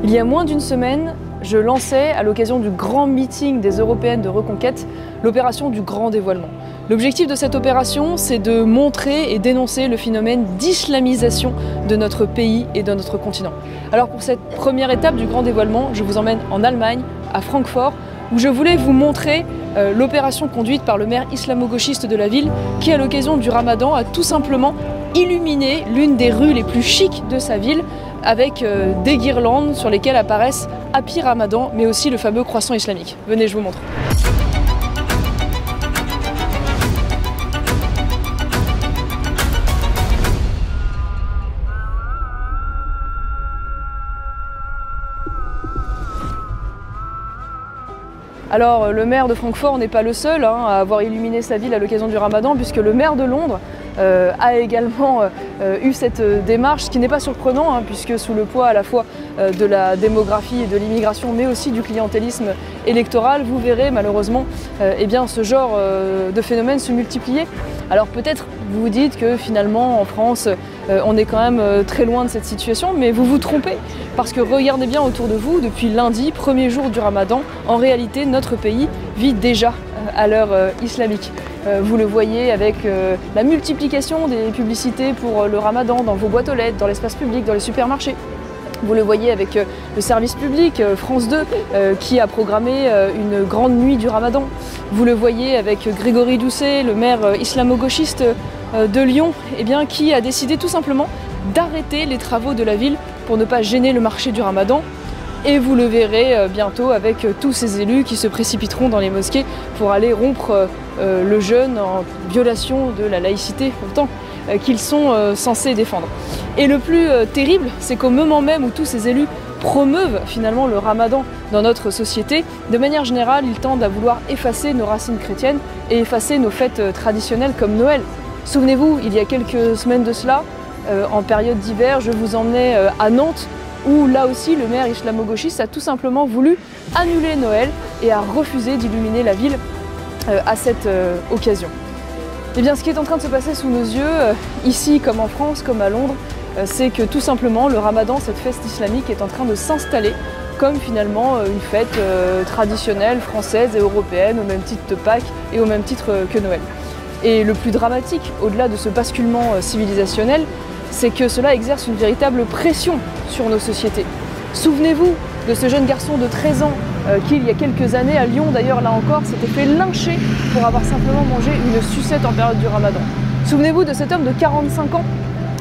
Il y a moins d'une semaine, je lançais, à l'occasion du grand meeting des Européennes de reconquête, l'opération du grand dévoilement. L'objectif de cette opération, c'est de montrer et dénoncer le phénomène d'islamisation de notre pays et de notre continent. Alors pour cette première étape du grand dévoilement, je vous emmène en Allemagne, à Francfort, où je voulais vous montrer l'opération conduite par le maire islamo-gauchiste de la ville, qui à l'occasion du Ramadan a tout simplement illuminé l'une des rues les plus chics de sa ville, avec des guirlandes sur lesquelles apparaissent Happy Ramadan, mais aussi le fameux croissant islamique. Venez, je vous montre. Alors le maire de Francfort n'est pas le seul à avoir illuminé sa ville à l'occasion du Ramadan, puisque le maire de Londres a également eu cette démarche, ce qui n'est pas surprenant, puisque sous le poids à la fois de la démographie et de l'immigration, mais aussi du clientélisme électoral, vous verrez malheureusement ce genre de phénomène se multiplier. Alors peut-être vous vous dites que finalement en France on est quand même très loin de cette situation, mais vous vous trompez, parce que regardez bien autour de vous, depuis lundi, premier jour du Ramadan, en réalité notre pays vit déjà à l'heure islamique. Vous le voyez avec la multiplication des publicités pour le Ramadan dans vos boîtes aux lettres, dans l'espace public, dans les supermarchés. Vous le voyez avec le service public, France 2, qui a programmé une grande nuit du Ramadan. Vous le voyez avec Grégory Doucet, le maire islamo-gauchiste de Lyon, qui a décidé tout simplement d'arrêter les travaux de la ville pour ne pas gêner le marché du Ramadan. Et vous le verrez bientôt avec tous ces élus qui se précipiteront dans les mosquées pour aller rompre le jeûne en violation de la laïcité pourtant qu'ils sont censés défendre. Et le plus terrible, c'est qu'au moment même où tous ces élus promeuvent finalement le Ramadan dans notre société, de manière générale, ils tendent à vouloir effacer nos racines chrétiennes et effacer nos fêtes traditionnelles comme Noël. Souvenez-vous, il y a quelques semaines de cela, en période d'hiver, je vous emmenais à Nantes, où là aussi le maire islamo-gauchiste a tout simplement voulu annuler Noël et a refusé d'illuminer la ville à cette occasion. Et bien ce qui est en train de se passer sous nos yeux, ici comme en France, comme à Londres, c'est que tout simplement le Ramadan, cette fête islamique, est en train de s'installer comme finalement une fête traditionnelle française et européenne, au même titre de Pâques et au même titre que Noël. Et le plus dramatique, au-delà de ce basculement civilisationnel, c'est que cela exerce une véritable pression sur nos sociétés. Souvenez-vous de ce jeune garçon de 13 ans qui, il y a quelques années, à Lyon d'ailleurs, là encore, s'était fait lyncher pour avoir simplement mangé une sucette en période du Ramadan. Souvenez-vous de cet homme de 45 ans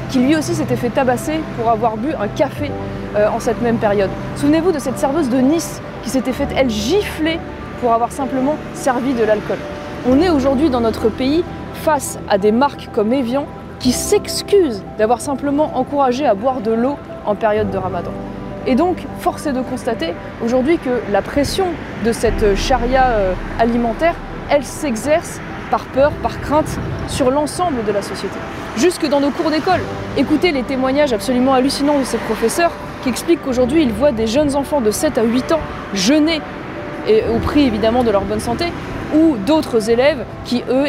qui lui aussi s'était fait tabasser pour avoir bu un café en cette même période. Souvenez-vous de cette serveuse de Nice qui s'était fait, elle, gifler pour avoir simplement servi de l'alcool. On est aujourd'hui dans notre pays face à des marques comme Evian qui s'excusent d'avoir simplement encouragé à boire de l'eau en période de Ramadan. Et donc, force est de constater aujourd'hui que la pression de cette charia alimentaire, elle s'exerce par peur, par crainte, sur l'ensemble de la société. Jusque dans nos cours d'école. Écoutez les témoignages absolument hallucinants de ces professeurs qui expliquent qu'aujourd'hui, ils voient des jeunes enfants de 7 à 8 ans jeûner, et au prix évidemment de leur bonne santé, ou d'autres élèves qui, eux,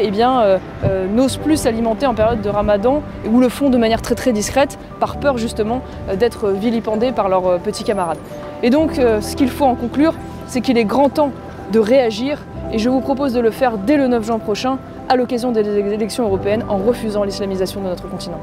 n'osent plus s'alimenter en période de Ramadan ou le font de manière très discrète par peur justement d'être vilipendés par leurs petits camarades. Et donc, ce qu'il faut en conclure, c'est qu'il est grand temps de réagir et je vous propose de le faire dès le 9 juin prochain à l'occasion des élections européennes en refusant l'islamisation de notre continent.